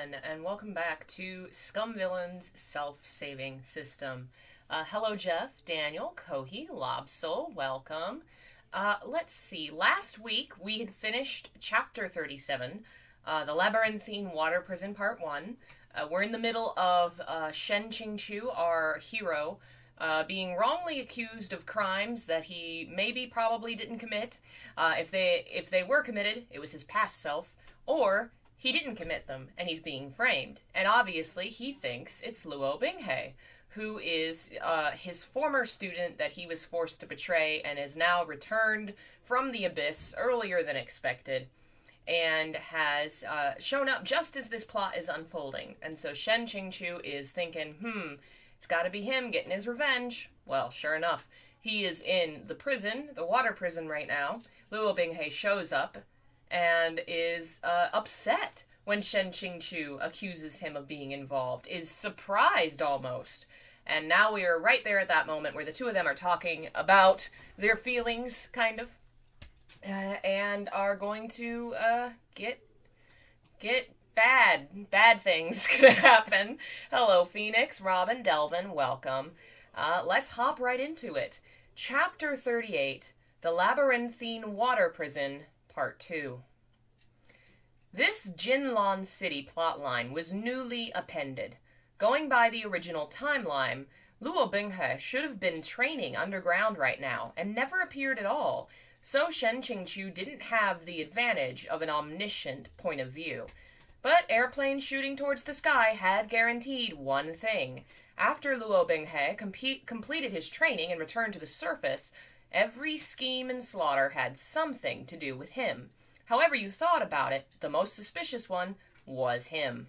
everyone, and welcome back to Scum Villain's Self-Saving System. Hello, Jeff, Daniel, Kohi, Lobsoul, welcome. Let's see, last week we had finished Chapter 37, the Labyrinthine Water Prison Part 1. We're in the middle of Shen Qingqiu, our hero, being wrongly accused of crimes that he maybe probably didn't commit. If they were committed, it was his past self, or he didn't commit them, and he's being framed. And obviously, he thinks it's Luo Binghe, who is his former student that he was forced to betray and is now returned from the abyss earlier than expected, and has shown up just as this plot is unfolding. And so Shen Qingqiu is thinking, it's gotta be him getting his revenge. Well, sure enough, he is in the prison, the water prison right now. Luo Binghe shows up and is upset when Shen Qingqiu accuses him of being involved, is surprised almost. And now we are right there at that moment where the two of them are talking about their feelings, kind of, and are going to get bad things gonna happen. Hello, Phoenix, Robin, Delvin, welcome. Let's hop right into it. Chapter 38, The Labyrinthine Water Prison, Part 2. This Jinlan City plotline was newly appended. Going by the original timeline, Luo Binghe should have been training underground right now and never appeared at all, so Shen Qingqiu didn't have the advantage of an omniscient point of view. But airplanes shooting towards the sky had guaranteed one thing. After Luo Binghe completed his training and returned to the surface, every scheme and slaughter had something to do with him. However you thought about it, the most suspicious one was him.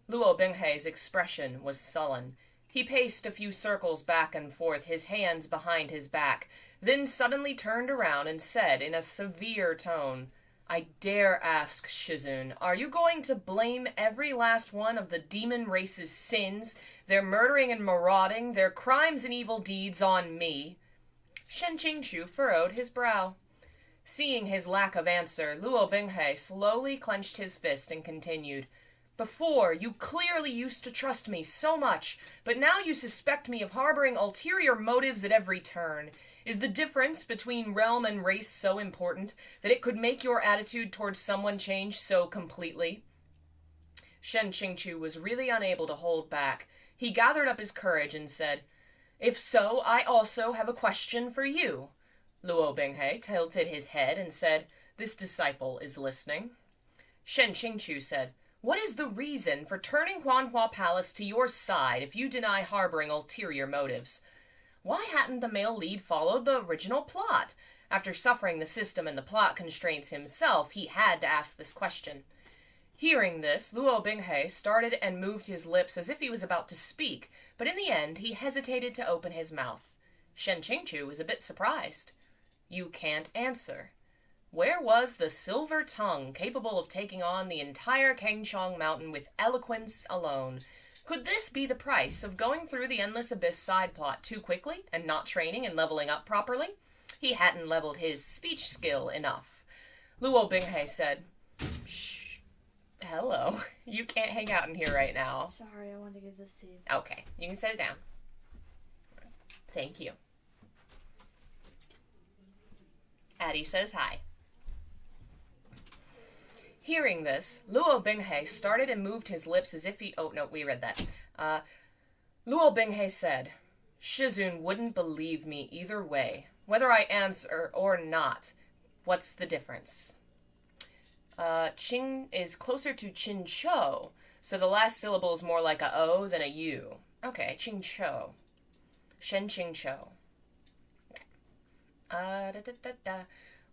Luo Binghe's expression was sullen. He paced a few circles back and forth, his hands behind his back, then suddenly turned around and said in a severe tone, "I dare ask, Shizun, are you going to blame every last one of the demon race's sins, their murdering and marauding, their crimes and evil deeds on me?" Shen Qingqiu furrowed his brow. Seeing his lack of answer, Luo Binghe slowly clenched his fist and continued, "Before, you clearly used to trust me so much, but now you suspect me of harboring ulterior motives at every turn. Is the difference between realm and race so important that it could make your attitude towards someone change so completely?" Shen Qingqiu was really unable to hold back. He gathered up his courage and said, "If so, I also have a question for you." Luo Binghe tilted his head and said, "This disciple is listening." Shen Qingqiu said, "What is the reason for turning Huanhua Palace to your side if you deny harboring ulterior motives? Why hadn't the male lead followed the original plot? After suffering the system and the plot constraints himself, he had to ask this question." Hearing this, Luo Binghe started and moved his lips as if he was about to speak, but in the end he hesitated to open his mouth. Shen Qingqiu was a bit surprised. "You can't answer. Where was the silver tongue capable of taking on the entire Kangchong Mountain with eloquence alone? Could this be the price of going through the Endless Abyss side plot too quickly and not training and leveling up properly? He hadn't leveled his speech skill enough." Luo Binghe said, "Shh, hello, you can't hang out in here right now." Sorry, I wanted to give this to you. Okay, you can set it down. Thank you. Addie says hi. Hearing this, Luo Binghe started and moved his lips as if he... Oh, no, we read that. Luo Binghe said, "Shizun wouldn't believe me either way. Whether I answer or not, what's the difference?" Qing is closer to Qin Cho, so the last syllable is more like a O than a U. Okay, Qing Cho. Shen Qing Cho.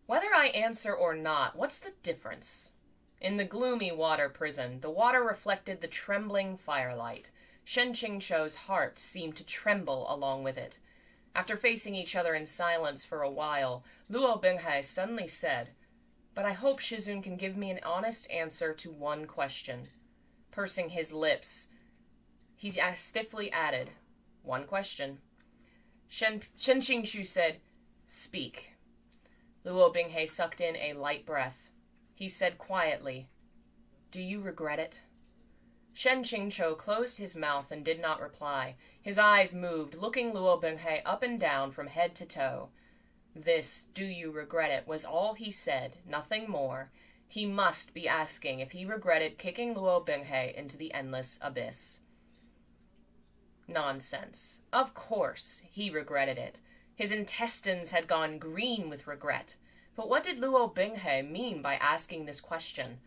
Whether I answer or not, what's the difference? In the gloomy water prison, the water reflected the trembling firelight. Shen Qingqiu's heart seemed to tremble along with it. After facing each other in silence for a while, Luo Binghe suddenly said, "But I hope Shizun can give me an honest answer to one question." Pursing his lips, he stiffly added, "One question." Shen Qingqiu said, "Speak." Luo Binghe sucked in a light breath. He said quietly, "Do you regret it?" Shen Qingqiu closed his mouth and did not reply. His eyes moved, looking Luo Binghe up and down from head to toe. This, do you regret it, was all he said, nothing more. He must be asking if he regretted kicking Luo Binghe into the endless abyss. Nonsense. Of course he regretted it. His intestines had gone green with regret. But what did Luo Binghe mean by asking this question?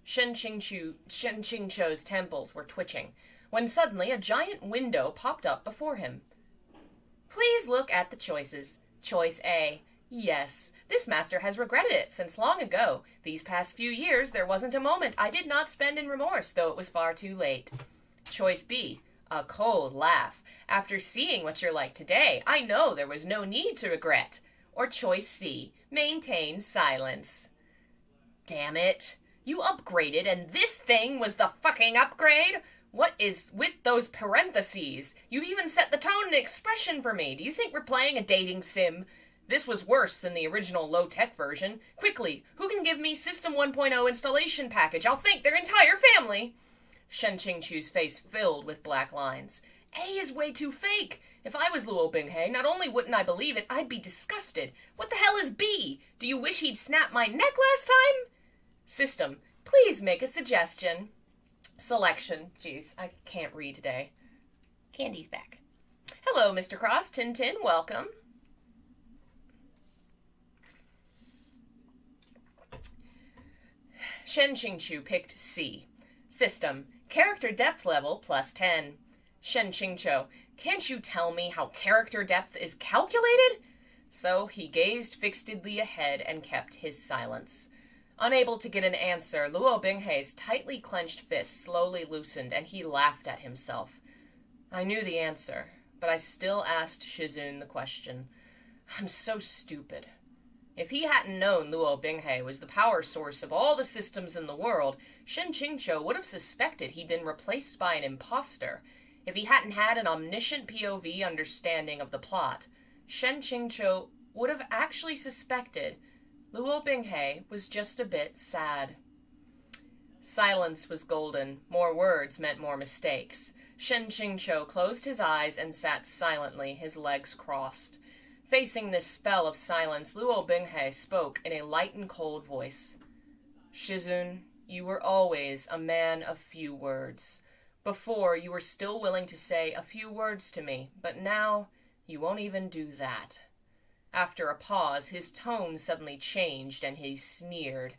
Shen Qingqiu's temples were twitching, when suddenly a giant window popped up before him. Please look at the choices. Choice A. Yes, this master has regretted it since long ago. These past few years there wasn't a moment I did not spend in remorse, though it was far too late. Choice B. A cold laugh. After seeing what you're like today, I know there was no need to regret. Or choice C. Maintain silence. Damn it. You upgraded and this thing was the fucking upgrade? What is with those parentheses? You even set the tone and expression for me. Do you think we're playing a dating sim? This was worse than the original low-tech version. Quickly, who can give me System 1.0 installation package? I'll thank their entire family. Shen Qingqiu's face filled with black lines. A is way too fake. If I was Luo Binghe, not only wouldn't I believe it, I'd be disgusted. What the hell is B? Do you wish he'd snapped my neck last time? System, please make a suggestion. Selection. Jeez, I can't read today. Candy's back. Hello, Mr. Cross. Tintin, welcome. Shen Qingqiu picked C. System, character depth level plus 10. Shen Qingqiu, can't you tell me how character depth is calculated? So he gazed fixedly ahead and kept his silence. Unable to get an answer, Luo Binghe's tightly clenched fist slowly loosened, and he laughed at himself. I knew the answer, but I still asked Shizun the question. I'm so stupid. If he hadn't known Luo Binghe was the power source of all the systems in the world, Shen Qingqiu would have suspected he'd been replaced by an imposter. If he hadn't had an omniscient POV understanding of the plot, Shen Qingqiu would have actually suspected Luo Binghe was just a bit sad. Silence was golden. More words meant more mistakes. Shen Qingqiu closed his eyes and sat silently, his legs crossed. Facing this spell of silence, Luo Binghe spoke in a light and cold voice. Shizun, you were always a man of few words. Before, you were still willing to say a few words to me, but now you won't even do that. After a pause, his tone suddenly changed and he sneered.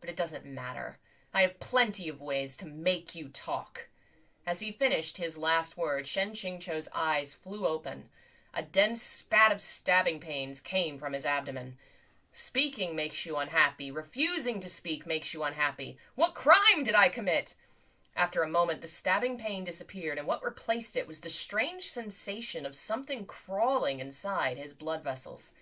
But it doesn't matter. I have plenty of ways to make you talk. As he finished his last word, Shen Qingqiu's eyes flew open. A dense spat of stabbing pains came from his abdomen. Speaking makes you unhappy. Refusing to speak makes you unhappy. What crime did I commit? After a moment, the stabbing pain disappeared, and what replaced it was the strange sensation of something crawling inside his blood vessels.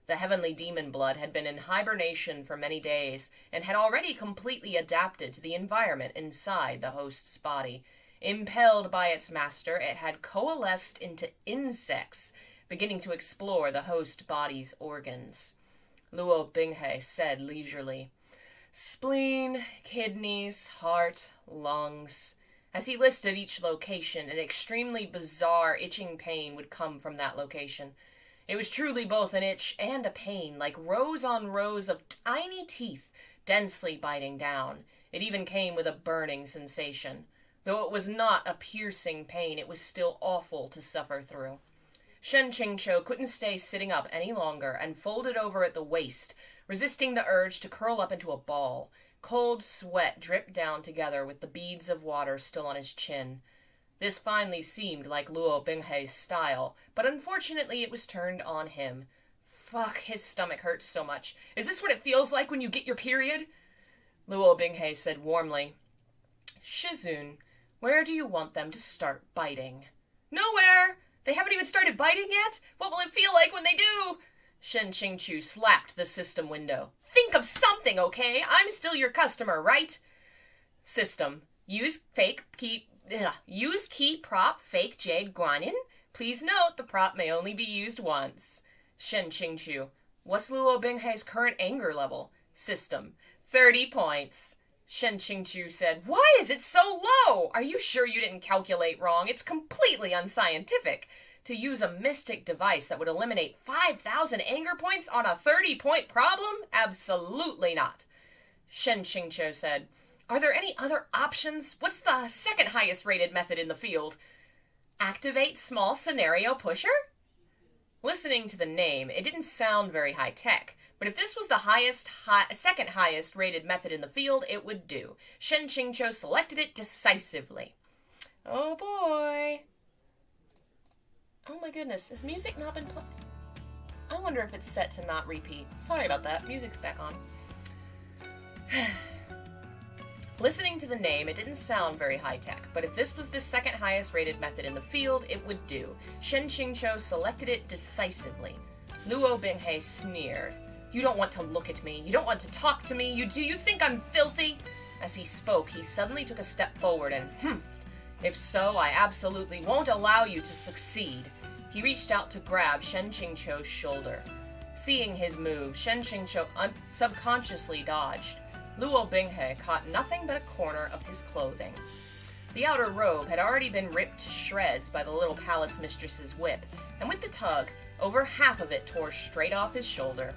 The heavenly demon blood had been in hibernation for many days, and had already completely adapted to the environment inside the host's body. Impelled by its master, it had coalesced into insects, beginning to explore the host body's organs. Luo Binghe said leisurely, spleen, kidneys, heart, lungs. As he listed each location, an extremely bizarre itching pain would come from that location. It was truly both an itch and a pain, like rows on rows of tiny teeth densely biting down. It even came with a burning sensation. Though it was not a piercing pain, it was still awful to suffer through. Shen Qingqiu couldn't stay sitting up any longer and folded over at the waist, resisting the urge to curl up into a ball. Cold sweat dripped down together with the beads of water still on his chin. This finally seemed like Luo Binghe's style, but unfortunately it was turned on him. Fuck, his stomach hurts so much. Is this what it feels like when you get your period? Luo Binghe said warmly, Shizun, where do you want them to start biting? Nowhere! They haven't even started biting yet? What will it feel like when they do? Shen Qingqiu slapped the system window. Think of something, okay? I'm still your customer, right? System. Use key prop fake jade guanin. Please note the prop may only be used once. Shen Qingqiu. What's Luo Binghe's current anger level? System. 30 points. Shen Qingchu said, "Why is it so low? Are you sure you didn't calculate wrong? It's completely unscientific. To use a mystic device that would eliminate 5,000 anger points on a 30-point problem? Absolutely not." Shen Qingchu said, "Are there any other options? What's the second highest rated method in the field?" "Activate small scenario pusher?" Listening to the name, it didn't sound very high-tech, but if this was the second highest rated method in the field, it would do. Shen Qingchu selected it decisively. Oh boy. Oh my goodness, has music not been played? I wonder if it's set to not repeat. Sorry about that, music's back on. Listening to the name, it didn't sound very high-tech, but if this was the second highest rated method in the field, it would do. Shen Qingchu selected it decisively. Luo Binghe sneered. "You don't want to look at me. You don't want to talk to me. Do you think I'm filthy?" As he spoke, he suddenly took a step forward and humphed. "If so, I absolutely won't allow you to succeed." He reached out to grab Shen Qingchu's shoulder. Seeing his move, Shen Qingchu subconsciously dodged. Luo Binghe caught nothing but a corner of his clothing. The outer robe had already been ripped to shreds by the little palace mistress's whip, and with the tug, over half of it tore straight off his shoulder.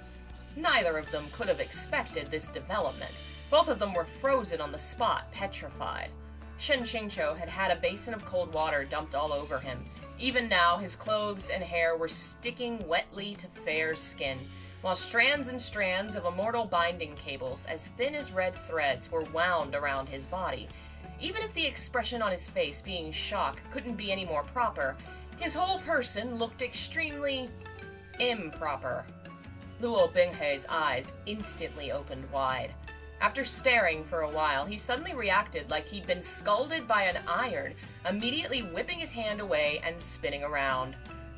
Neither of them could have expected this development. Both of them were frozen on the spot, petrified. Shen Qingchu had had a basin of cold water dumped all over him. Even now, his clothes and hair were sticking wetly to fair skin, while strands and strands of immortal binding cables, as thin as red threads, were wound around his body. Even if the expression on his face, being shock, couldn't be any more proper, his whole person looked extremely improper. Luo Binghe's eyes instantly opened wide. After staring for a while, he suddenly reacted like he'd been scalded by an iron, immediately whipping his hand away and spinning around.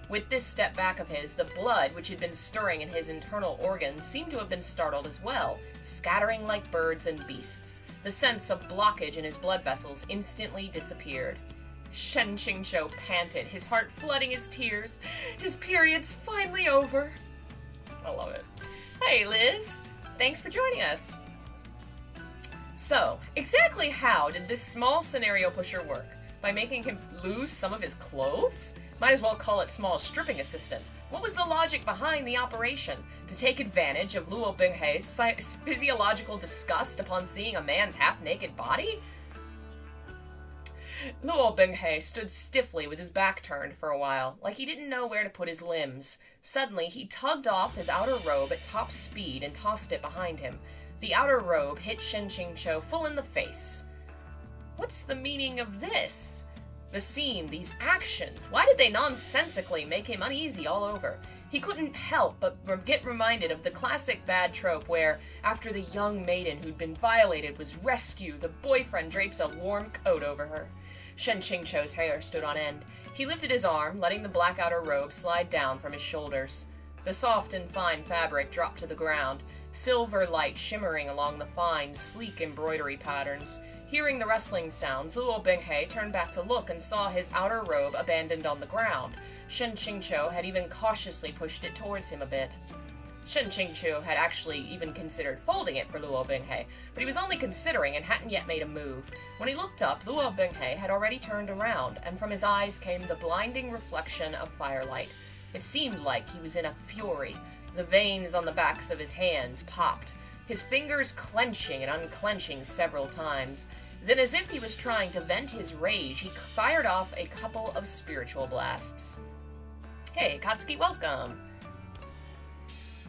With this step back of his, the blood, which had been stirring in his internal organs, seemed to have been startled as well, scattering like birds and beasts. The sense of blockage in his blood vessels instantly disappeared. Shen Qingchu panted, his heart flooding his tears. His period's finally over. I love it. Hey, Liz. Thanks for joining us. So, exactly how did this small scenario pusher work? By making him lose some of his clothes? Might as well call it small stripping assistant. What was the logic behind the operation? To take advantage of Luo Binghe's physiological disgust upon seeing a man's half-naked body? Luo Binghe stood stiffly with his back turned for a while, like he didn't know where to put his limbs. Suddenly, he tugged off his outer robe at top speed and tossed it behind him. The outer robe hit Shen Qingchu full in the face. What's the meaning of this? The scene, these actions, why did they nonsensically make him uneasy all over? He couldn't help but get reminded of the classic bad trope where, after the young maiden who'd been violated was rescued, the boyfriend drapes a warm coat over her. Shen Qingchu's hair stood on end. He lifted his arm, letting the black outer robe slide down from his shoulders. The soft and fine fabric dropped to the ground, silver light shimmering along the fine, sleek embroidery patterns. Hearing the rustling sounds, Luo Binghe turned back to look and saw his outer robe abandoned on the ground. Shen Qingchu had even cautiously pushed it towards him a bit. Shen Qingchu had actually even considered folding it for Luo Binghe, but he was only considering and hadn't yet made a move. When he looked up, Luo Binghe had already turned around, and from his eyes came the blinding reflection of firelight. It seemed like he was in a fury. The veins on the backs of his hands popped, his fingers clenching and unclenching several times. Then, as if he was trying to vent his rage, he fired off a couple of spiritual blasts. Hey, Katsuki, welcome!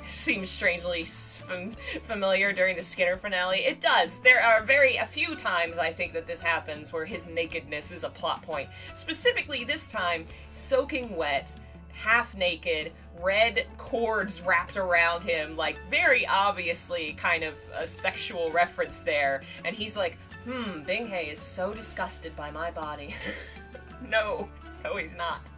Seems strangely familiar during the Skinner finale. It does. There are a few times I think that this happens where his nakedness is a plot point. Specifically this time, soaking wet, half naked, red cords wrapped around him, like very obviously kind of a sexual reference there. And he's like, Binghe is so disgusted by my body. No, he's not.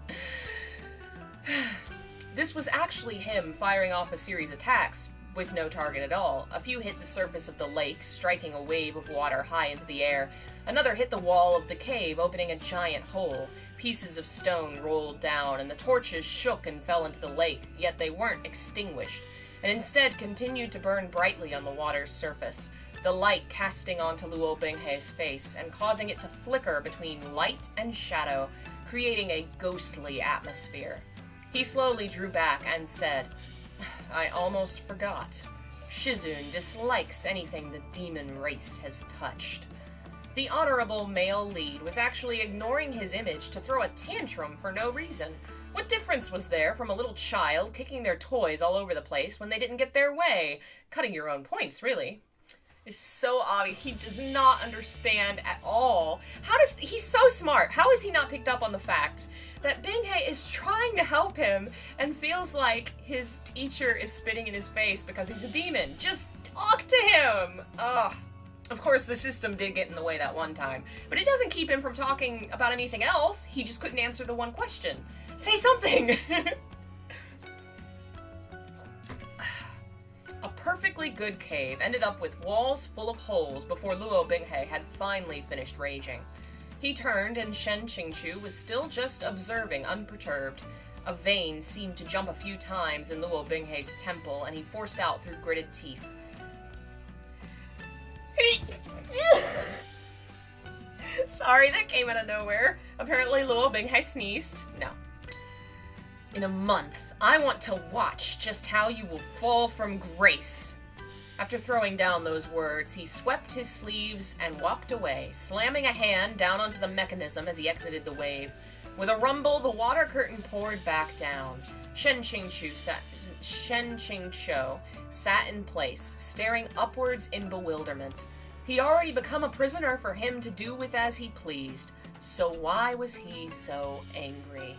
This was actually him firing off a series of attacks with no target at all. A few hit the surface of the lake, striking a wave of water high into the air. Another hit the wall of the cave, opening a giant hole. Pieces of stone rolled down, and the torches shook and fell into the lake, yet they weren't extinguished, and instead continued to burn brightly on the water's surface. the light casting onto Luo Binghei's face and causing it to flicker between light and shadow, creating a ghostly atmosphere. He slowly drew back and said, "I almost forgot. Shizun dislikes anything the demon race has touched." The honorable male lead was actually ignoring his image to throw a tantrum for no reason. What difference was there from a little child kicking their toys all over the place when they didn't get their way? Cutting your own points, really. It's so obvious. He does not understand at all. He's so smart. How has he not picked up on the fact that Binghei is trying to help him and feels like his teacher is spitting in his face because he's a demon? Just talk to him! Ugh. Of course, the system did get in the way that one time, but it doesn't keep him from talking about anything else. He just couldn't answer the one question. Say something! A perfectly good cave ended up with walls full of holes before Luo Binghei had finally finished raging. He turned, and Shen Qingchu was still just observing, unperturbed. A vein seemed to jump a few times in Luo Binghei's temple, and he forced out through gritted teeth. Sorry, that came out of nowhere. Apparently Luo Binghei sneezed. No. In a month, I want to watch just how you will fall from grace. After throwing down those words, he swept his sleeves and walked away, slamming a hand down onto the mechanism as he exited the wave. With a rumble, the water curtain poured back down. Shen Qingcho sat in place, staring upwards in bewilderment. He'd already become a prisoner for him to do with as he pleased, so why was he so angry?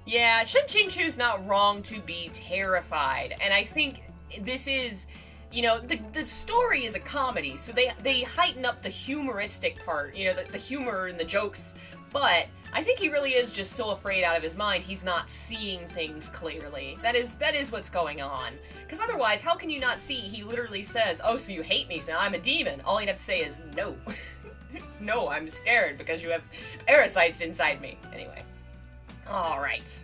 Yeah, Shen Qingchu's not wrong to be terrified, and I think this is, you know, the story is a comedy, so they heighten up the humoristic part, you know, the humor and the jokes, but I think he really is just so afraid out of his mind he's not seeing things clearly. That is what's going on. Because otherwise, how can you not see? He literally says, "Oh, so you hate me, so now I'm a demon." All he'd have to say is, "No." No, I'm scared because you have parasites inside me. Anyway. Alright.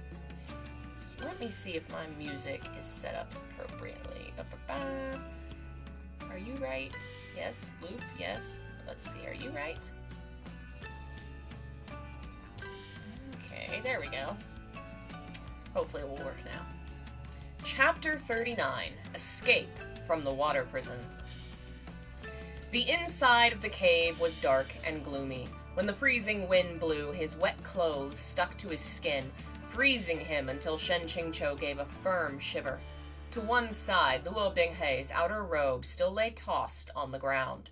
Let me see if my music is set up appropriately. Ba-ba-ba. Are you right? Yes. Loop, yes. Let's see, are you right? Okay, there we go. Hopefully it will work now. Chapter 39, Escape from the Water Prison. The inside of the cave was dark and gloomy. When the freezing wind blew, his wet clothes stuck to his skin, freezing him until Shen Qingcho gave a firm shiver. To one side, Luo Binghei's outer robe still lay tossed on the ground.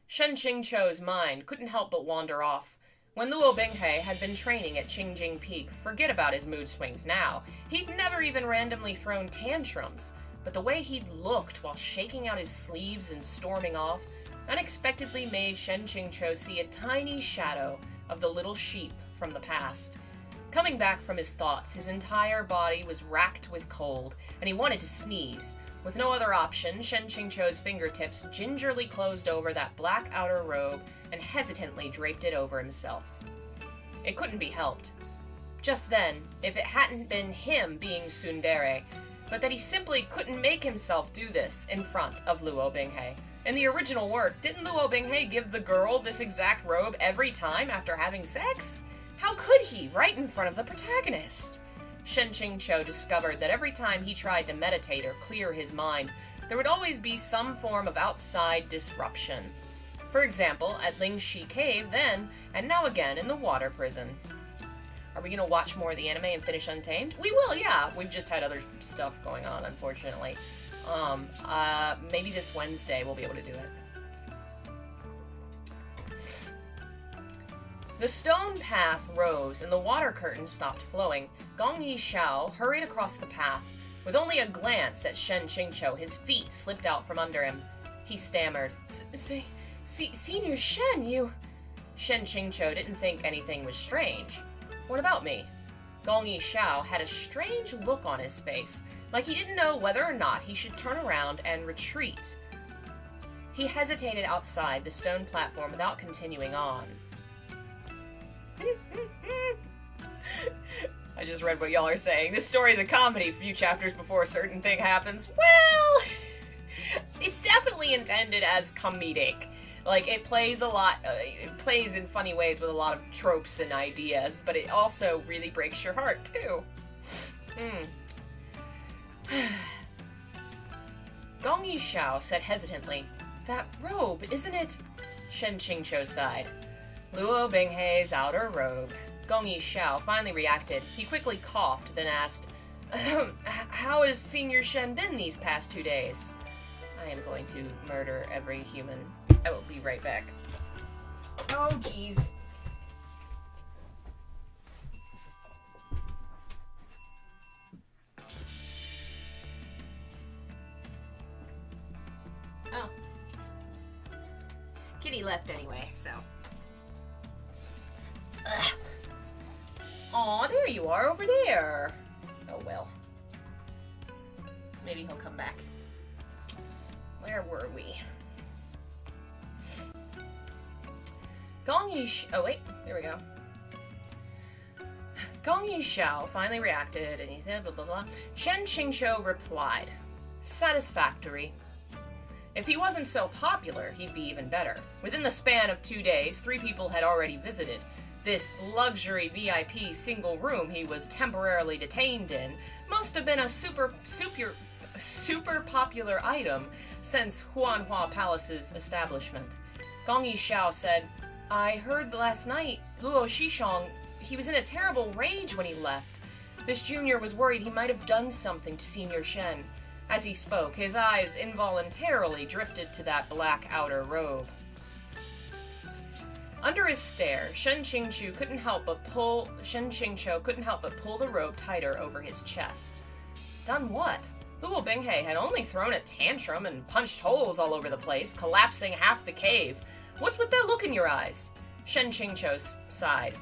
Shen Qingcho's mind couldn't help but wander off. When Luo Binghei had been training at Qingjing Peak, forget about his mood swings now. He'd never even randomly thrown tantrums, but the way he'd looked while shaking out his sleeves and storming off unexpectedly made Shen Qingcho see a tiny shadow of the little sheep from the past. Coming back from his thoughts, his entire body was racked with cold, and he wanted to sneeze. With no other option, Shen Qingcho's fingertips gingerly closed over that black outer robe and hesitantly draped it over himself. It couldn't be helped. Just then, if it hadn't been him being tsundere, but that he simply couldn't make himself do this in front of Luo Binghei. In the original work, didn't Luo Binghei give the girl this exact robe every time after having sex? How could he, right in front of the protagonist? Shen Qingcho discovered that every time he tried to meditate or clear his mind, there would always be some form of outside disruption. For example, at Lingxi Cave then, and now again in the water prison. Are we going to watch more of the anime and finish Untamed? We will, yeah. We've just had other stuff going on, unfortunately. Maybe this Wednesday we'll be able to do it. The stone path rose and the water curtain stopped flowing. Gong Yishao hurried across the path. With only a glance at Shen Qingcho, his feet slipped out from under him. He stammered, Senior Shen, you... Shen Qingcho didn't think anything was strange. What about me? Gong Yishao had a strange look on his face, like he didn't know whether or not he should turn around and retreat. He hesitated outside the stone platform without continuing on. I just read what y'all are saying. This story is a comedy a few chapters before a certain thing happens. Well, It's definitely intended as comedic. Like, it plays a lot, it plays in funny ways with a lot of tropes and ideas, but it also really breaks your heart, too. Gong Yishao said hesitantly, "That robe, isn't it?" Shen Qingqiu sighed. Luo Binghei's outer robe. Gong Yishao finally reacted. He quickly coughed, then asked, "How has Senior Shen been these past 2 days?" I am going to murder every human. I will be right back. Oh, jeez. Oh. Kitty left anyway, so. Ugh. Aw, there you are, over there. Oh, well. Maybe he'll come back. Where were we? Oh wait, there we go. Gong Yishao finally reacted, and he said blah blah blah. Shen Qingqiu replied, "Satisfactory. If he wasn't so popular, he'd be even better. Within the span of 2 days, 3 people had already visited. This luxury VIP single room he was temporarily detained in must have been a super popular item since Huanhua Palace's establishment." Gong Yishao said, "I heard last night, Luo Shishong, he was in a terrible rage when he left. This junior was worried he might have done something to Senior Shen." As he spoke, his eyes involuntarily drifted to that black outer robe. Under his stare, Shen Qingqiu couldn't help but pull the robe tighter over his chest. Done what? Luo Binghei had only thrown a tantrum and punched holes all over the place, collapsing half the cave. What's with that look in your eyes? Shen Qingqiu sighed.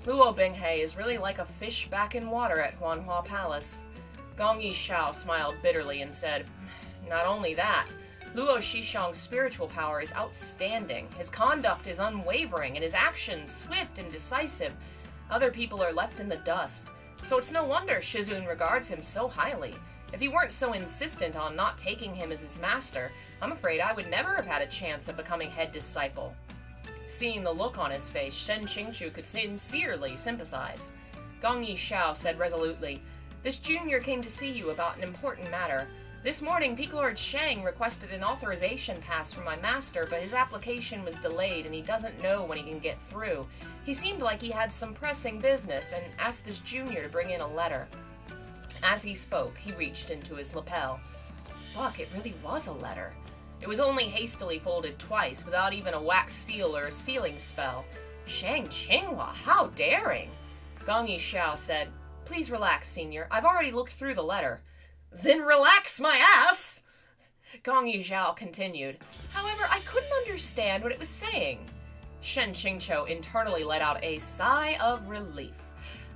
Luo Binghei is really like a fish back in water at Huanhua Palace. Gong Yishao smiled bitterly and said, "Not only that, Luo Shishong's spiritual power is outstanding. His conduct is unwavering, and his actions swift and decisive. Other people are left in the dust. So it's no wonder Shizun regards him so highly. If he weren't so insistent on not taking him as his master, I'm afraid I would never have had a chance of becoming head disciple." Seeing the look on his face, Shen Qingqiu could sincerely sympathize. Gong Yishao said resolutely, "This junior came to see you about an important matter. This morning, Peak Lord Shang requested an authorization pass from my master, but his application was delayed and he doesn't know when he can get through. He seemed like he had some pressing business and asked this junior to bring in a letter." As he spoke, he reached into his lapel. Fuck, it really was a letter. It was only hastily folded twice, without even a wax seal or a sealing spell. Shang Qinghua, how daring! Gong Yishao said, "Please relax, senior. I've already looked through the letter." "Then relax my ass!" Gong Yishao continued. "However, I couldn't understand what it was saying." Shen Qingqiu internally let out a sigh of relief.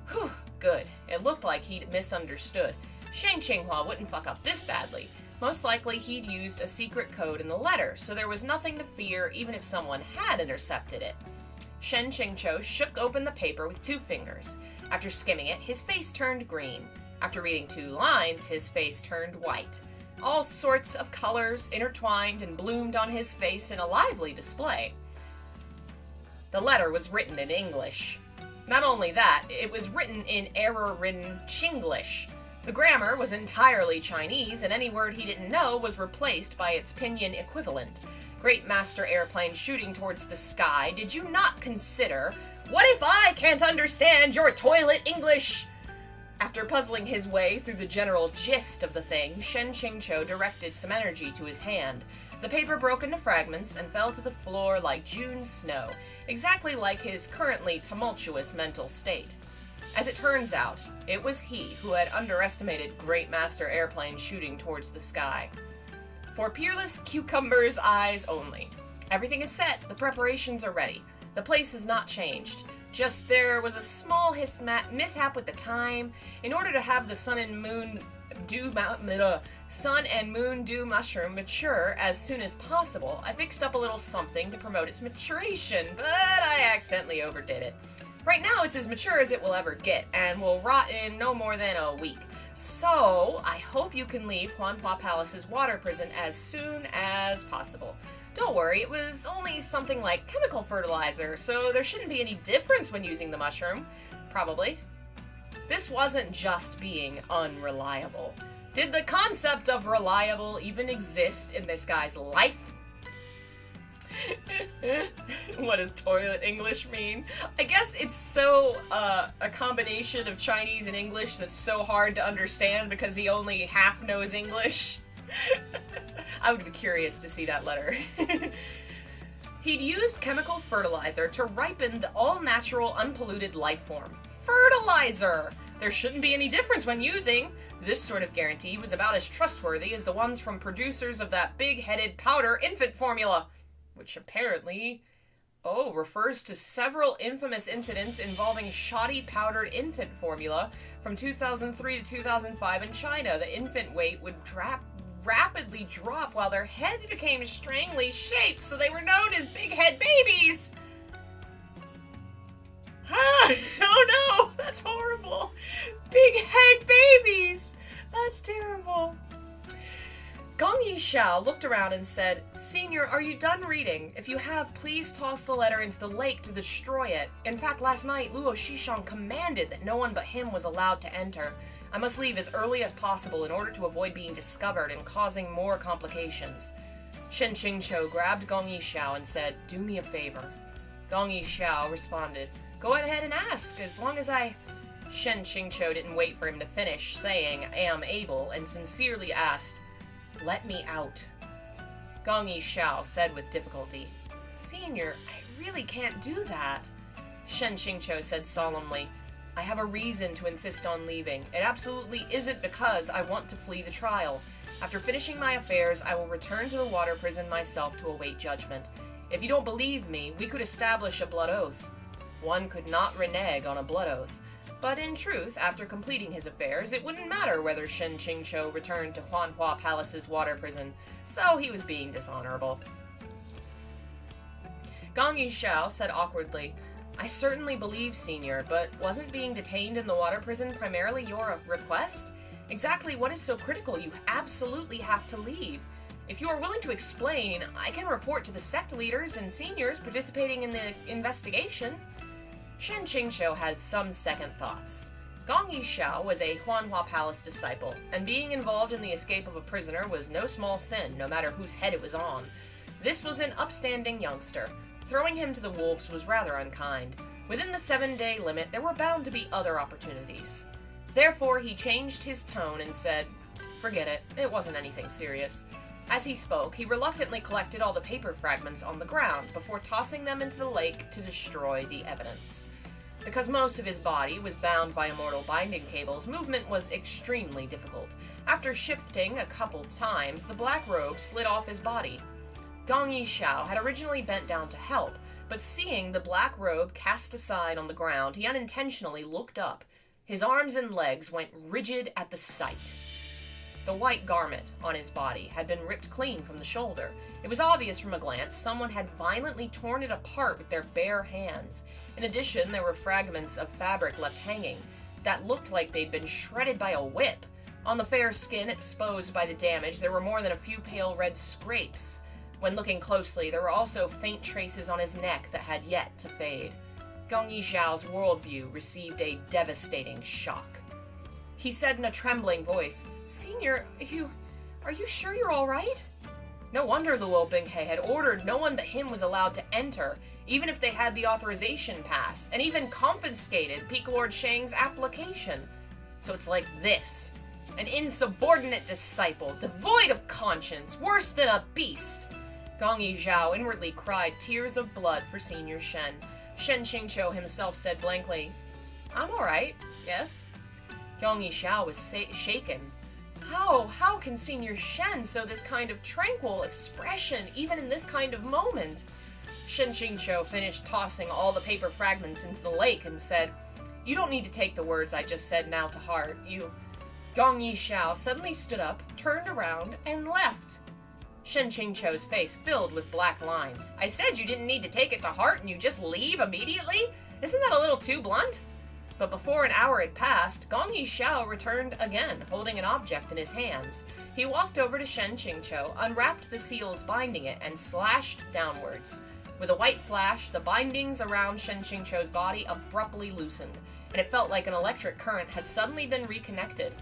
Whew, good. It looked like he'd misunderstood. Shang Qinghua wouldn't fuck up this badly. Most likely he'd used a secret code in the letter, so there was nothing to fear even if someone had intercepted it. Shen Qingqiu shook open the paper with 2 fingers. After skimming it, his face turned green. After reading 2 lines, his face turned white. All sorts of colors intertwined and bloomed on his face in a lively display. The letter was written in English. Not only that, it was written in error-ridden Chinglish. The grammar was entirely Chinese, and any word he didn't know was replaced by its pinyin equivalent. Great Master Airplane shooting towards the sky, did you not consider, what if I can't understand your toilet English? After puzzling his way through the general gist of the thing, Shen Qingqiu directed some energy to his hand. The paper broke into fragments and fell to the floor like June snow, exactly like his currently tumultuous mental state. As it turns out, it was he who had underestimated Great Master Airplane shooting towards the sky. For Peerless Cucumber's eyes only. Everything is set, the preparations are ready. The place has not changed. Just there was a small mishap with the time. In order to have the sun and moon dew mushroom mature as soon as possible, I fixed up a little something to promote its maturation, but I accidentally overdid it. Right now it's as mature as it will ever get, and will rot in no more than a week. So, I hope you can leave Huanhua Palace's water prison as soon as possible. Don't worry, it was only something like chemical fertilizer, so there shouldn't be any difference when using the mushroom. Probably. This wasn't just being unreliable. Did the concept of reliable even exist in this guy's life? What does toilet English mean? I guess it's so, a combination of Chinese and English that's so hard to understand because he only half knows English. I would be curious to see that letter. He'd used chemical fertilizer to ripen the all-natural, unpolluted life form. Fertilizer! There shouldn't be any difference when using. This sort of guarantee was about as trustworthy as the ones from producers of that big-headed powder infant formula, which apparently, refers to several infamous incidents involving shoddy powdered infant formula from 2003 to 2005 in China. The infant weight would rapidly drop while their heads became strangely shaped, so they were known as big head babies. Oh no, that's horrible. Big head babies. That's terrible. Gong Yixiao looked around and said, "Senior, are you done reading? If you have, please toss the letter into the lake to destroy it. In fact, last night, Luo Shishang commanded that no one but him was allowed to enter. I must leave as early as possible in order to avoid being discovered and causing more complications." Shen Qingqiu grabbed Gong Yixiao and said, "Do me a favor." Gong Yixiao responded, "Go ahead and ask, as long as I..." Shen Qingqiu didn't wait for him to finish saying, "am able," and sincerely asked, "Let me out." Gong Yixiao said with difficulty, "Senior, I really can't do that." Shen Qingqiu said solemnly, "I have a reason to insist on leaving. It absolutely isn't because I want to flee the trial. After finishing my affairs, I will return to the water prison myself to await judgment. If you don't believe me, we could establish a blood oath." One could not renege on a blood oath. But in truth, after completing his affairs, it wouldn't matter whether Shen Qingqiu returned to Huanhua Palace's water prison, so he was being dishonorable. Gong Yixiao said awkwardly, "I certainly believe, Senior, but wasn't being detained in the water prison primarily your request? Exactly what is so critical you absolutely have to leave? If you are willing to explain, I can report to the sect leaders and seniors participating in the investigation." Shen Qingqiu had some second thoughts. Gong Yixiao was a Huanhua Palace disciple, and being involved in the escape of a prisoner was no small sin, no matter whose head it was on. This was an upstanding youngster. Throwing him to the wolves was rather unkind. Within the 7-day limit, there were bound to be other opportunities. Therefore, he changed his tone and said, "Forget it. It wasn't anything serious." As he spoke, he reluctantly collected all the paper fragments on the ground before tossing them into the lake to destroy the evidence. Because most of his body was bound by immortal binding cables, movement was extremely difficult. After shifting a couple times, the black robe slid off his body. Gong Yixiao had originally bent down to help, but seeing the black robe cast aside on the ground, he unintentionally looked up. His arms and legs went rigid at the sight. The white garment on his body had been ripped clean from the shoulder. It was obvious from a glance someone had violently torn it apart with their bare hands. In addition, there were fragments of fabric left hanging that looked like they'd been shredded by a whip. On the fair skin exposed by the damage, there were more than a few pale red scrapes. When looking closely, there were also faint traces on his neck that had yet to fade. Gong Yixiao's worldview received a devastating shock. He said in a trembling voice, "Senior, are you sure you're all right?" No wonder Luo Binghe had ordered no one but him was allowed to enter, even if they had the authorization pass, and even confiscated Peak Lord Shang's application. So it's like this. An insubordinate disciple, devoid of conscience, worse than a beast. Gong Yixiao inwardly cried tears of blood for Senior Shen. Shen Qingqiu himself said blankly, "I'm all right, yes." Gong Yixiao was shaken. How can Senior Shen show this kind of tranquil expression, even in this kind of moment? Shen Qingqiu finished tossing all the paper fragments into the lake and said, "You don't need to take the words I just said now to heart. Gong Yixiao suddenly stood up, turned around, and left. Shen Qingqiu's face filled with black lines. "I said you didn't need to take it to heart and you just leave immediately? Isn't that a little too blunt?" But before an hour had passed, Gong Yixiao returned again, holding an object in his hands. He walked over to Shen Qingqiu, unwrapped the seals binding it, and slashed downwards. With a white flash, the bindings around Shen Qingqiu's body abruptly loosened, and it felt like an electric current had suddenly been reconnected.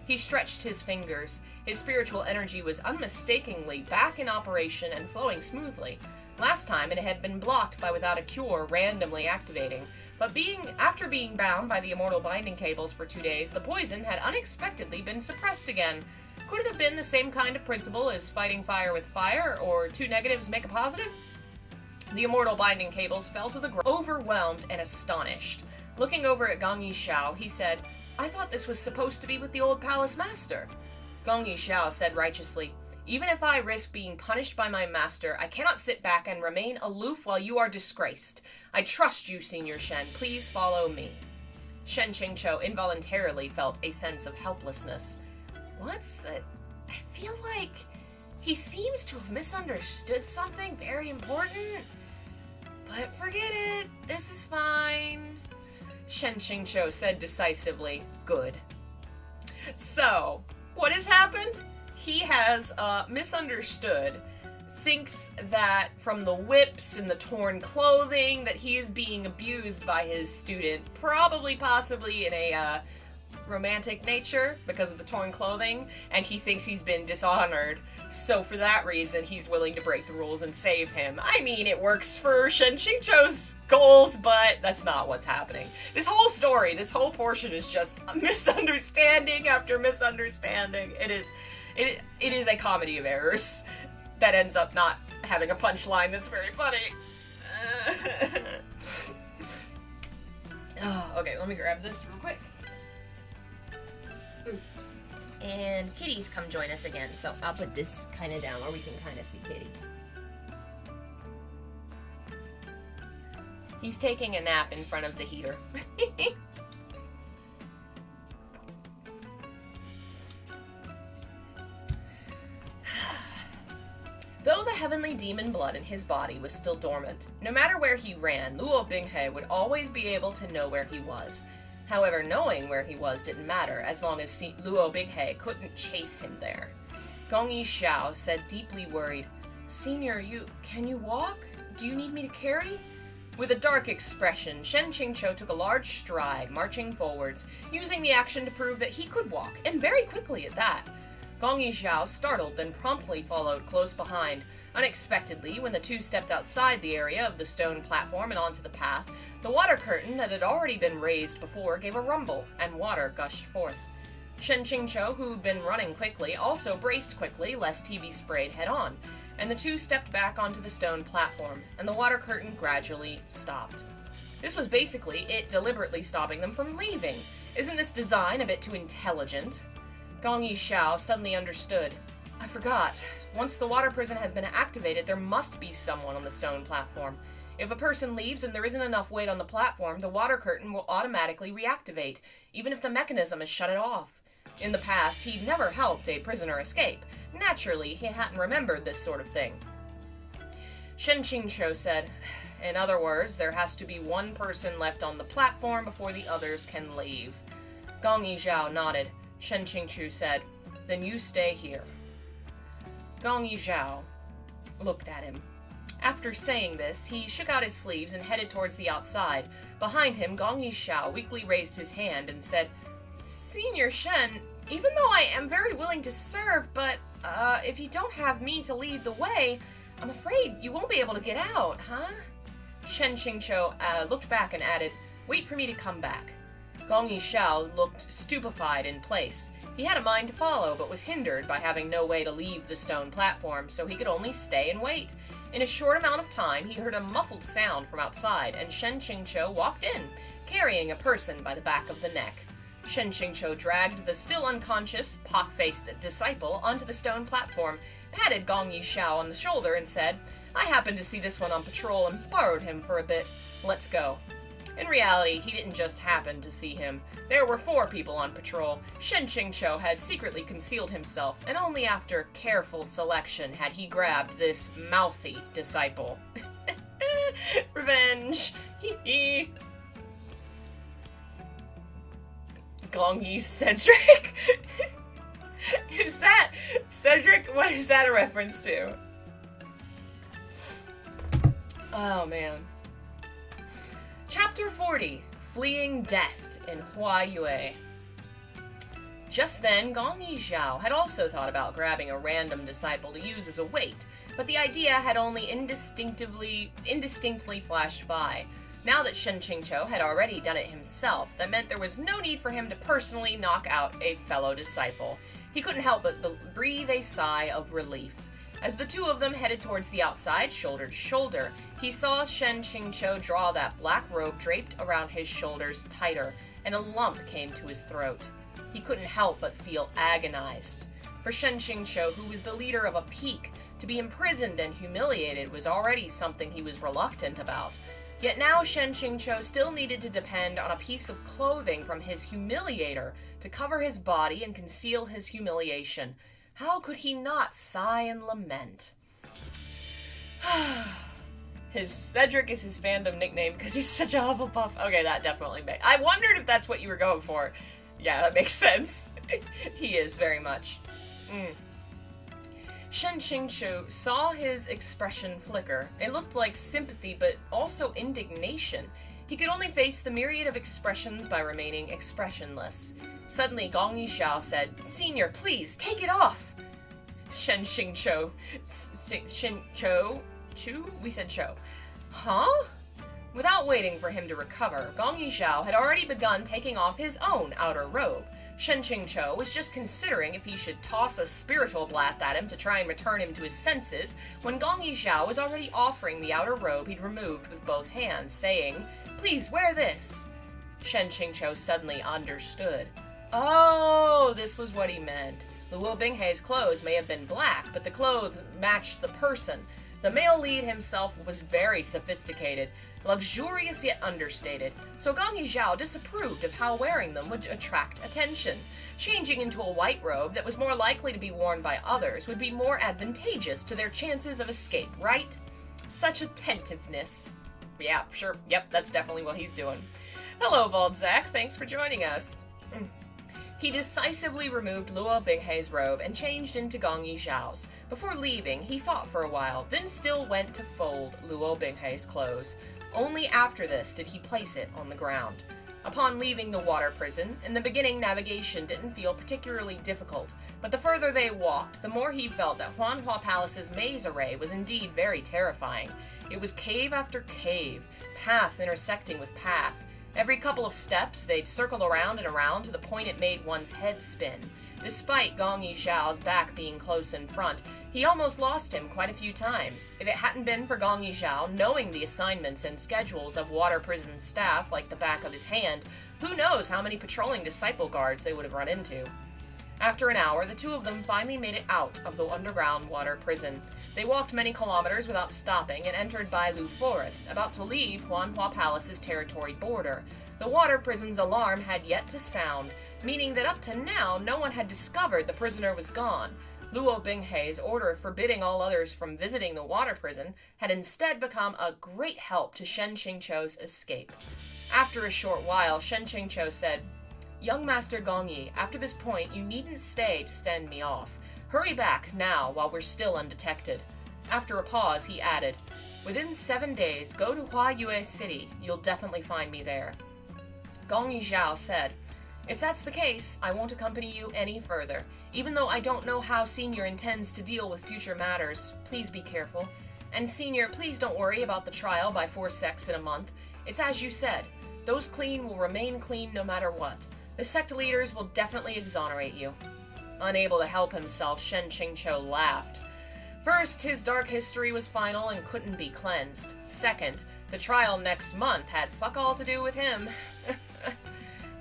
He stretched his fingers. His spiritual energy was unmistakably back in operation and flowing smoothly. Last time it had been blocked by Without a Cure randomly activating, but after being bound by the immortal binding cables for 2 days, the poison had unexpectedly been suppressed again. Could it have been the same kind of principle as fighting fire with fire, or 2 negatives make a positive? The immortal binding cables fell to the ground, overwhelmed and astonished. Looking over at Gong Yixiao, he said, "I thought this was supposed to be with the old palace master." Gong Yixiao said righteously, "Even if I risk being punished by my master, I cannot sit back and remain aloof while you are disgraced. I trust you, Senior Shen. Please follow me." Shen Qingqiu involuntarily felt a sense of helplessness. What's it? I feel like he seems to have misunderstood something very important. But forget it. This is fine. Shen Qingqiu said decisively, "Good." So, what has happened? He has misunderstood, thinks that from the whips and the torn clothing that he is being abused by his student, possibly in a romantic nature because of the torn clothing, and he thinks he's been dishonored. So for that reason, he's willing to break the rules and save him. I mean, it works for Shen Qingqiu's goals, but that's not what's happening. This whole story, this whole portion is just a misunderstanding after misunderstanding. It is a comedy of errors that ends up not having a punchline that's very funny. Okay, let me grab this real quick. And Kitty's come join us again, so I'll put this kind of down where we can kind of see Kitty. He's taking a nap in front of the heater. Though the heavenly demon blood in his body was still dormant, no matter where he ran, Luo Binghe would always be able to know where he was. However, knowing where he was didn't matter, as long as Luo Binghe couldn't chase him there. Gong Yixiao said, deeply worried, "Senior, can you walk? Do you need me to carry?" With a dark expression, Shen Qingqiu took a large stride, marching forwards, using the action to prove that he could walk, and very quickly at that. Gong Yixiao startled, then promptly followed close behind. Unexpectedly, when the two stepped outside the area of the stone platform and onto the path, the water curtain that had already been raised before gave a rumble, and water gushed forth. Shen Qingqiu, who'd been running quickly, also braced quickly lest he be sprayed head-on, and the two stepped back onto the stone platform, and the water curtain gradually stopped. This was basically it deliberately stopping them from leaving. Isn't this design a bit too intelligent? Gong Yixiao suddenly understood. I forgot. Once the water prison has been activated, there must be someone on the stone platform. If a person leaves and there isn't enough weight on the platform, the water curtain will automatically reactivate, even if the mechanism has shut it off. In the past, he'd never helped a prisoner escape. Naturally, he hadn't remembered this sort of thing. Shen Qingqiu said, in other words, there has to be one person left on the platform before the others can leave. Gong Yixiao nodded. Shen Qingqiu said, then you stay here. Gong Yixiao looked at him. After saying this, he shook out his sleeves and headed towards the outside. Behind him, Gong Yixiao weakly raised his hand and said, Senior Shen, even though I am very willing to serve, but, if you don't have me to lead the way, I'm afraid you won't be able to get out, huh? Shen Qingqiu looked back and added, wait for me to come back. Gong Yixiao looked stupefied in place. He had a mind to follow, but was hindered by having no way to leave the stone platform, so he could only stay and wait. In a short amount of time, he heard a muffled sound from outside, and Shen Qingqiu walked in, carrying a person by the back of the neck. Shen Qingqiu dragged the still unconscious, pock-faced disciple onto the stone platform, patted Gong Yixiao on the shoulder, and said, I happened to see this one on patrol and borrowed him for a bit. Let's go. In reality, he didn't just happen to see him. There were 4 people on patrol. Shen Qingqiu had secretly concealed himself, and only after careful selection had he grabbed this mouthy disciple. Revenge! Hee hee! Gongyi Cedric? Is that Cedric? What is that a reference to? Oh man. Chapter 40, Fleeing Death in Huayue. Just then, Gongyi Zhao had also thought about grabbing a random disciple to use as a weight, but the idea had only indistinctly flashed by. Now that Shen Qingqiu had already done it himself, that meant there was no need for him to personally knock out a fellow disciple. He couldn't help but breathe a sigh of relief. As the two of them headed towards the outside, shoulder to shoulder, he saw Shen Qingqiu draw that black robe draped around his shoulders tighter, and a lump came to his throat. He couldn't help but feel agonized. For Shen Qingqiu, who was the leader of a peak, to be imprisoned and humiliated was already something he was reluctant about. Yet now Shen Qingqiu still needed to depend on a piece of clothing from his humiliator to cover his body and conceal his humiliation. How could he not sigh and lament? His Cedric is his fandom nickname because he's such a Hufflepuff. Okay, that definitely makes... I wondered if that's what you were going for. Yeah, that makes sense. He is very much. Shen Qingqiu saw his expression flicker. It looked like sympathy, but also indignation. He could only face the myriad of expressions by remaining expressionless. Suddenly, Gongyi Zhao said, "Senior, please, take it off!" Shen Qingqiu... We said Cho. Huh? Without waiting for him to recover, Gongyi Zhao had already begun taking off his own outer robe. Shen Qingqiu was just considering if he should toss a spiritual blast at him to try and return him to his senses, when Gongyi Zhao was already offering the outer robe he'd removed with both hands, saying, "Please wear this." Shen Qingqiu suddenly understood. Oh, this was what he meant. Luo Binghei's clothes may have been black, but the clothes matched the person. The male lead himself was very sophisticated, luxurious yet understated, so Gongyi Zhao disapproved of how wearing them would attract attention. Changing into a white robe that was more likely to be worn by others would be more advantageous to their chances of escape, right? Such attentiveness. Yeah, sure, yep, that's definitely what he's doing. Hello, Voldzak, thanks for joining us. He decisively removed Luo Binghei's robe and changed into Gongyi Zhao's. Before leaving, he thought for a while, then still went to fold Luo Binghei's clothes. Only after this did he place it on the ground. Upon leaving the water prison, in the beginning navigation didn't feel particularly difficult, but the further they walked, the more he felt that Huanhua Palace's maze array was indeed very terrifying. It was cave after cave, path intersecting with path. Every couple of steps, they'd circle around and around to the point it made one's head spin. Despite Gongyi Zhao's back being close in front, he almost lost him quite a few times. If it hadn't been for Gongyi Zhao knowing the assignments and schedules of water prison staff like the back of his hand, who knows how many patrolling disciple guards they would have run into. After an hour, the two of them finally made it out of the underground water prison. They walked many kilometers without stopping and entered Bailu Forest, about to leave Huanhua Palace's territory border. The water prison's alarm had yet to sound, meaning that up to now no one had discovered the prisoner was gone. Luo Binghei's order forbidding all others from visiting the water prison had instead become a great help to Shen Qingqiu's escape. After a short while, Shen Qingqiu said, "Young Master Gongyi, after this point you needn't stay to send me off. Hurry back now while we're still undetected." After a pause, he added, "Within 7 days, go to Huayue City. You'll definitely find me there." Gongyi Zhao said, "If that's the case, I won't accompany you any further. Even though I don't know how Senior intends to deal with future matters, please be careful. And Senior, please don't worry about the trial by forceps in a month. It's as you said. Those clean will remain clean no matter what. The sect leaders will definitely exonerate you." Unable to help himself, Shen Qingqiu laughed. First, his dark history was final and couldn't be cleansed. Second, the trial next month had fuck all to do with him.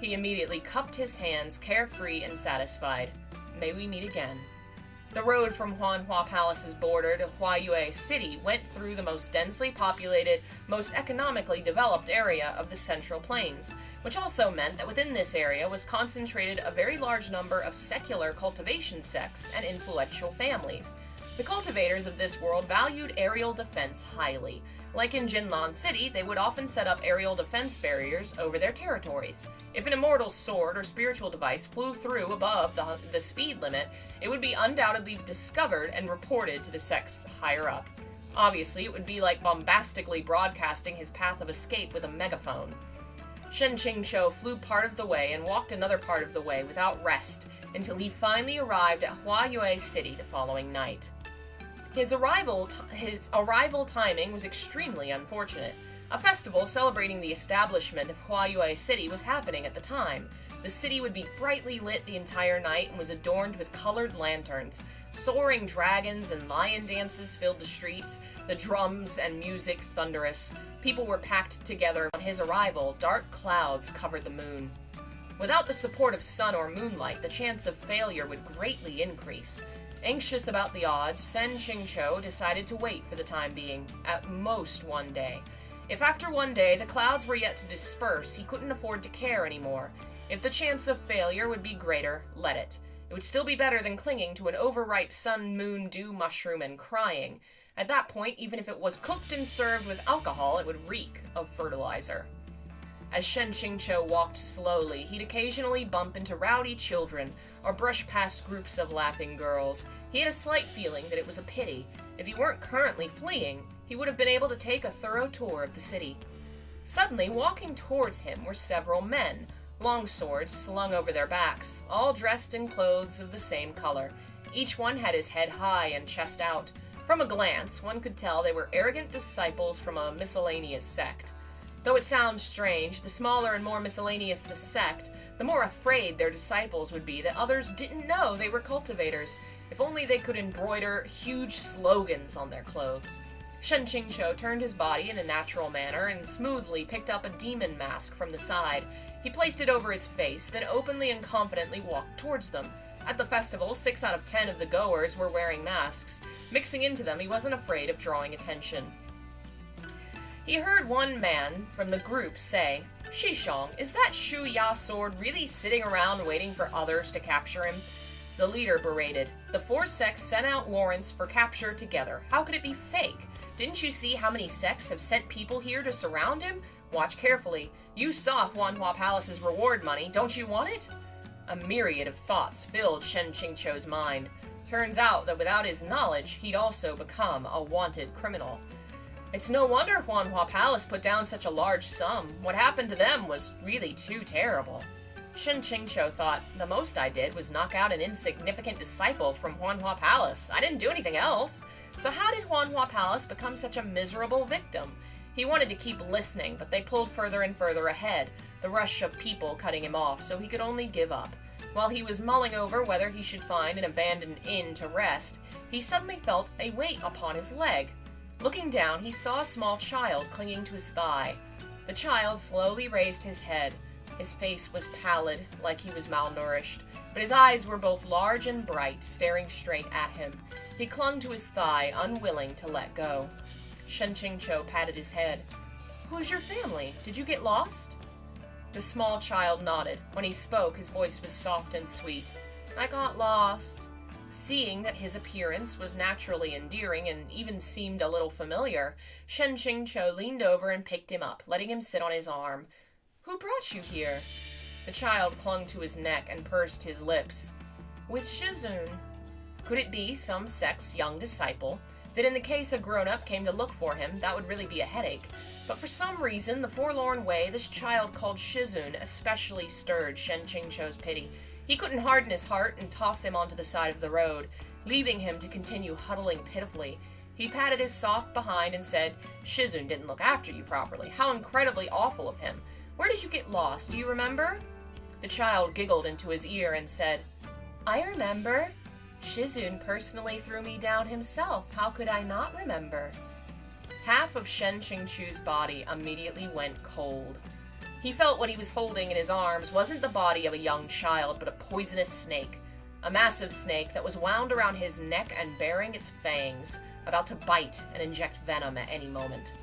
He immediately cupped his hands, carefree and satisfied. May we meet again. The road from Huanhua Palace's border to Huayue City went through the most densely populated, most economically developed area of the Central Plains, which also meant that within this area was concentrated a very large number of secular cultivation sects and influential families. The cultivators of this world valued aerial defense highly. Like in Jinlan City, they would often set up aerial defense barriers over their territories. If an immortal sword or spiritual device flew through above the speed limit, it would be undoubtedly discovered and reported to the sects higher up. Obviously, it would be like bombastically broadcasting his path of escape with a megaphone. Shen Qingqiu flew part of the way and walked another part of the way without rest until he finally arrived at Huayue City the following night. His arrival timing was extremely unfortunate. A festival celebrating the establishment of Huayue City was happening at the time. The city would be brightly lit the entire night and was adorned with colored lanterns. Soaring dragons and lion dances filled the streets, the drums and music thunderous. People were packed together. On his arrival, dark clouds covered the moon. Without the support of sun or moonlight, the chance of failure would greatly increase. Anxious about the odds, Shen Qingqiu decided to wait for the time being, at most one day. If after one day the clouds were yet to disperse, he couldn't afford to care anymore. If the chance of failure would be greater, let it. It would still be better than clinging to an overripe sun, moon, dew mushroom and crying. At that point, even if it was cooked and served with alcohol, it would reek of fertilizer. As Shen Qingqiu walked slowly, he'd occasionally bump into rowdy children or brush past groups of laughing girls. He had a slight feeling that it was a pity. If he weren't currently fleeing, he would have been able to take a thorough tour of the city. Suddenly, walking towards him were several men, long swords slung over their backs, all dressed in clothes of the same color. Each one had his head high and chest out. From a glance, one could tell they were arrogant disciples from a miscellaneous sect. Though it sounds strange, the smaller and more miscellaneous the sect, the more afraid their disciples would be that others didn't know they were cultivators. If only they could embroider huge slogans on their clothes. Shen Qingqiu turned his body in a natural manner and smoothly picked up a demon mask from the side. He placed it over his face, then openly and confidently walked towards them. At the festival, 6 out of 10 of the goers were wearing masks. Mixing into them, he wasn't afraid of drawing attention. He heard one man from the group say, "Shishong, is that Shu Ya sword really sitting around waiting for others to capture him?" The leader berated, "The 4 sects sent out warrants for capture together. How could it be fake? Didn't you see how many sects have sent people here to surround him? Watch carefully. You saw Huanhua Palace's reward money. Don't you want it?" A myriad of thoughts filled Shen Qingqiu's mind. Turns out that without his knowledge, he'd also become a wanted criminal. It's no wonder Huanhua Palace put down such a large sum. What happened to them was really too terrible. Shen Qingqiu thought, the most I did was knock out an insignificant disciple from Huanhua Palace. I didn't do anything else. So how did Huanhua Palace become such a miserable victim? He wanted to keep listening, but they pulled further and further ahead, the rush of people cutting him off, so he could only give up. While he was mulling over whether he should find an abandoned inn to rest, he suddenly felt a weight upon his leg. Looking down, he saw a small child clinging to his thigh. The child slowly raised his head. His face was pallid, like he was malnourished, but his eyes were both large and bright, staring straight at him. He clung to his thigh, unwilling to let go. Shen Qingqiu patted his head. "Who's your family? Did you get lost?" The small child nodded. When he spoke, his voice was soft and sweet. "I got lost." Seeing that his appearance was naturally endearing and even seemed a little familiar, Shen Qingqiu leaned over and picked him up, letting him sit on his arm. "Who brought you here?" The child clung to his neck and pursed his lips. "With Shizun." Could it be some sect's young disciple? That in the case a grown-up came to look for him, that would really be a headache. But for some reason, the forlorn way this child called Shizun especially stirred Shen Qingqiu's pity. He couldn't harden his heart and toss him onto the side of the road, leaving him to continue huddling pitifully. He patted his soft behind and said, "Shizun didn't look after you properly. How incredibly awful of him. Where did you get lost? Do you remember?" The child giggled into his ear and said, "I remember. Shizun personally threw me down himself. How could I not remember?" Half of Shen Qingqiu's body immediately went cold. He felt what he was holding in his arms wasn't the body of a young child, but a poisonous snake. A massive snake that was wound around his neck and baring its fangs, about to bite and inject venom at any moment.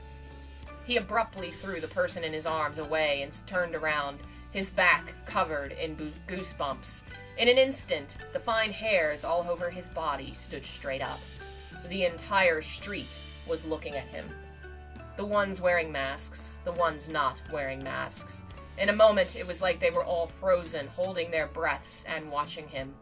He abruptly threw the person in his arms away and turned around, his back covered in goosebumps. In an instant, the fine hairs all over his body stood straight up. The entire street was looking at him. The ones wearing masks, the ones not wearing masks. In a moment, it was like they were all frozen, holding their breaths and watching him.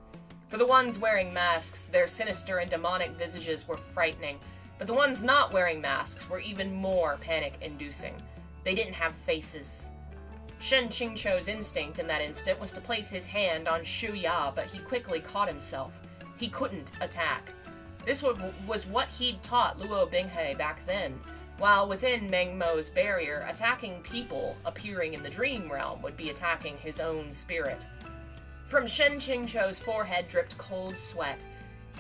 For the ones wearing masks, their sinister and demonic visages were frightening, but the ones not wearing masks were even more panic-inducing. They didn't have faces. Shen Qingqiu's instinct in that instant was to place his hand on Shu Ya, but he quickly caught himself. He couldn't attack. This was what he'd taught Luo Binghe back then. While within Meng Mo's barrier, attacking people appearing in the dream realm would be attacking his own spirit. From Shen Qingqiu's forehead dripped cold sweat.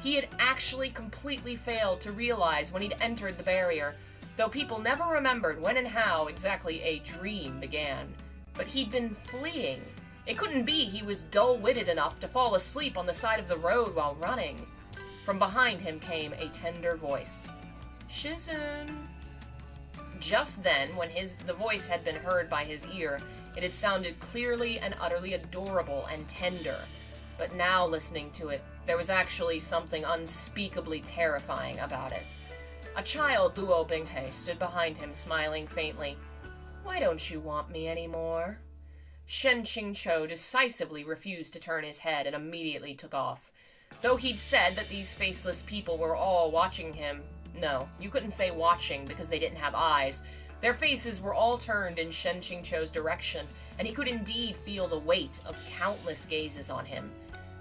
He had actually completely failed to realize when he'd entered the barrier, though people never remembered when and how exactly a dream began. But he'd been fleeing. It couldn't be he was dull-witted enough to fall asleep on the side of the road while running. From behind him came a tender voice. "Shizun." Just then, when the voice had been heard by his ear, it had sounded clearly and utterly adorable and tender. But now, listening to it, there was actually something unspeakably terrifying about it. A child, Luo Binghe, stood behind him, smiling faintly. "Why don't you want me anymore?" Shen Qingqiu decisively refused to turn his head and immediately took off. Though he'd said that these faceless people were all watching him, no, you couldn't say watching because they didn't have eyes. Their faces were all turned in Shen Qingqiu's direction, and he could indeed feel the weight of countless gazes on him.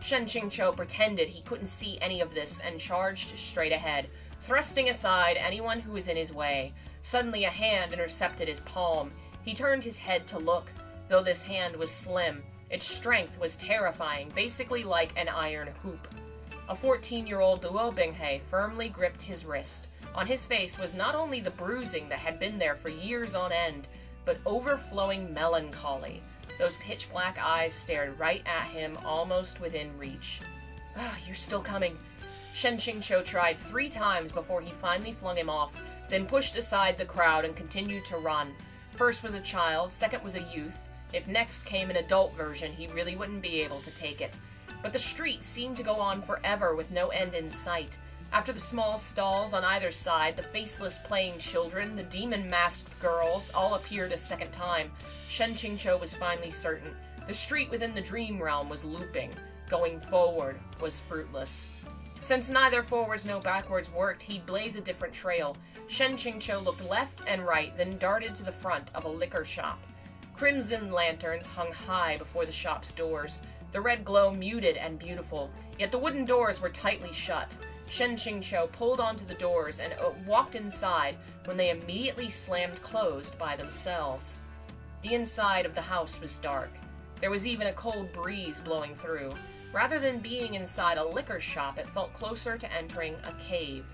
Shen Qingqiu pretended he couldn't see any of this and charged straight ahead, thrusting aside anyone who was in his way. Suddenly a hand intercepted his palm. He turned his head to look. Though this hand was slim, its strength was terrifying, basically like an iron hoop. A 14-year-old Luo Binghe firmly gripped his wrist. On his face was not only the bruising that had been there for years on end, but overflowing melancholy. Those pitch-black eyes stared right at him, almost within reach. "Ah, you're still coming." Shen Qingqiu tried 3 times before he finally flung him off, then pushed aside the crowd and continued to run. First was a child, second was a youth. If next came an adult version, he really wouldn't be able to take it. But the street seemed to go on forever with no end in sight. After the small stalls on either side, the faceless playing children, the demon-masked girls, all appeared a second time. Shen Qingqiu was finally certain. The street within the dream realm was looping. Going forward was fruitless. Since neither forwards nor backwards worked, he'd blaze a different trail. Shen Qingqiu looked left and right, then darted to the front of a liquor shop. Crimson lanterns hung high before the shop's doors. The red glow muted and beautiful, yet the wooden doors were tightly shut. Shen Qingqiu pulled onto the doors and walked inside when they immediately slammed closed by themselves. The inside of the house was dark. There was even a cold breeze blowing through. Rather than being inside a liquor shop, it felt closer to entering a cave.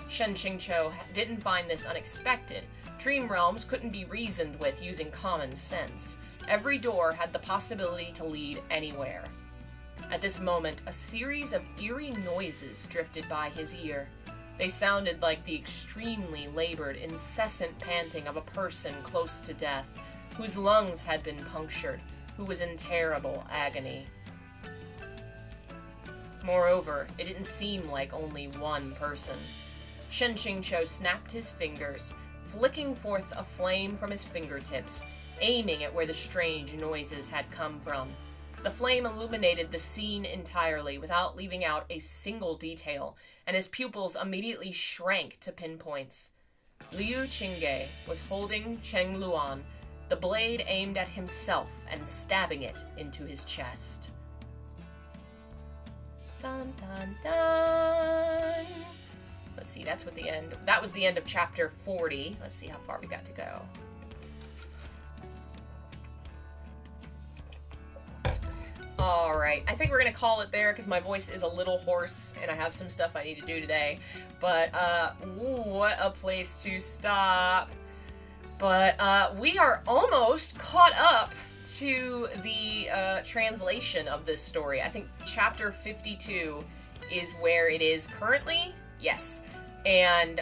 Shen Qingqiu didn't find this unexpected. Dream realms couldn't be reasoned with using common sense. Every door had the possibility to lead anywhere. At this moment, a series of eerie noises drifted by his ear. They sounded like the extremely labored, incessant panting of a person close to death, whose lungs had been punctured, who was in terrible agony. Moreover, it didn't seem like only one person. Shen Qingqiu snapped his fingers, flicking forth a flame from his fingertips, aiming at where the strange noises had come from. The flame illuminated the scene entirely without leaving out a single detail, and his pupils immediately shrank to pinpoints. Liu Qingge was holding Cheng Luan, the blade aimed at himself and stabbing it into his chest. Dun dun dun! Let's see, that was the end of chapter 40. Let's see how far we got to go. Alright, I think we're gonna call it there because my voice is a little hoarse and I have some stuff I need to do today. But, what a place to stop. But, we are almost caught up to the, translation of this story. I think chapter 52 is where it is currently. Yes. And,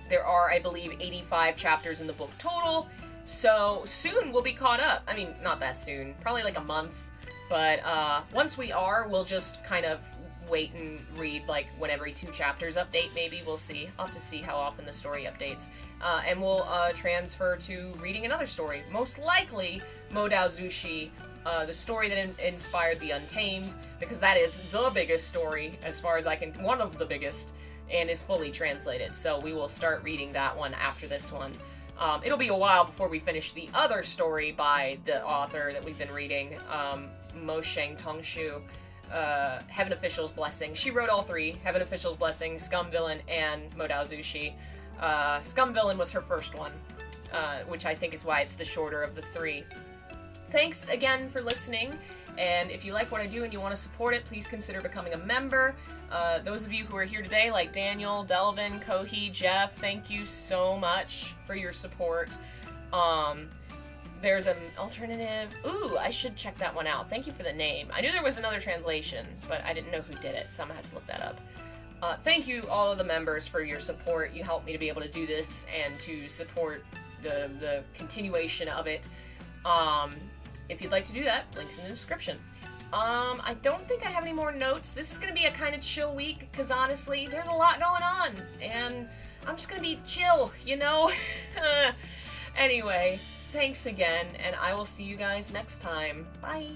there are, I believe, 85 chapters in the book total. So, soon we'll be caught up. I mean, not that soon. Probably like a month. But, once we are, we'll just kind of wait and read like when every 2 chapters update, maybe. We'll see. I'll have to see how often the story updates. And we'll transfer to reading another story. Most likely, Modao Zushi, the story that inspired The Untamed, because that is the biggest story, as far as I can, one of the biggest, and is fully translated. So we will start reading that one after this one. It'll be a while before we finish the other story by the author that we've been reading, Mo Sheng Tongshu, Heaven Official's Blessing. She wrote all 3, Heaven Official's Blessing, Scum Villain, and Modao Zushi. Scum Villain was her first one, which I think is why it's the shorter of the 3. Thanks again for listening, and if you like what I do and you want to support it, please consider becoming a member. Those of you who are here today, like Daniel, Delvin, Kohi, Jeff, thank you so much for your support. There's an alternative. Ooh, I should check that one out. Thank you for the name. I knew there was another translation, but I didn't know who did it, so I'm gonna have to look that up. Thank you, all of the members, for your support. You help me to be able to do this and to support the continuation of it. If you'd like to do that, links in the description. I don't think I have any more notes. This is going to be a kind of chill week, because honestly, there's a lot going on, and I'm just going to be chill, you know? Anyway, thanks again, and I will see you guys next time. Bye!